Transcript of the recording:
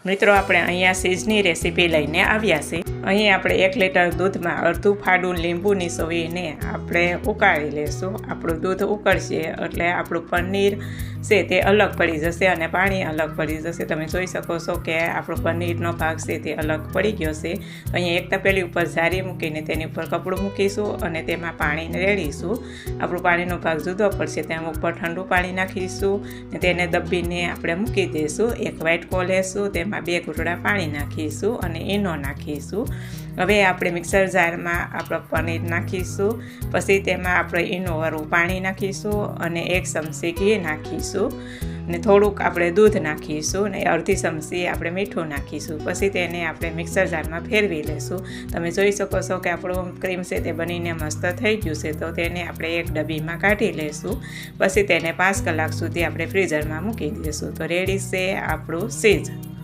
મિત્રો આપણે અહીંયા ચીઝની રેસીપી લઈને આવ્યા છે। અહીં આપણે 1 લીટર દૂધમાં અડધું ફાડું લીંબુ નીસવીને આપણે ઉકાળી લેશું। આપણું દૂધ ઉકળશે એટલે આપણું પનીર છે તે અલગ પડી જશે અને પાણી અલગ પડી જશે। તમે જોઈ શકો છો કે આપણો પનીરનો ભાગ છે તે અલગ પડી ગયો છે। અહીંયા એક તપેલી ઉપર જારી મૂકીને તેની ઉપર કપડું મૂકીશું અને તેમાં પાણી રેડીશું। આપણું પાણીનો ભાગ જુદો પડશે, તેમાં ઉપર ઠંડુ પાણી નાખીશું અને તેને દબ્બીને આપણે મૂકી દઈશું। એક વાટકો લેશું, તેમાં 2 ઘૂંટડા પાણી નાખીશું અને ઈનો નાખીશું। હવે આપણે મિક્સર જારમાં આપણો પનીર નાખીશું, પછી તેમાં આપણે ઈનોવાળું પાણી નાખીશું અને 1 ચમચી ઘી નાખીશું અને થોડુંક આપણે દૂધ નાખીશું અને અડધી ચમચી આપણે મીઠું નાખીશું। પછી તેને આપણે મિક્સર જારમાં ફેરવી લેશું। તમે જોઈ શકો છો કે આપણું ક્રીમ છે તે બનીને મસ્ત થઈ ગયું છે, તો તેને આપણે એક ડબ્બીમાં કાઢી લેશું। પછી તેને 5 કલાક સુધી આપણે ફ્રીઝરમાં મૂકી દઈશું। તો રેડી છે આપણું ચીઝ।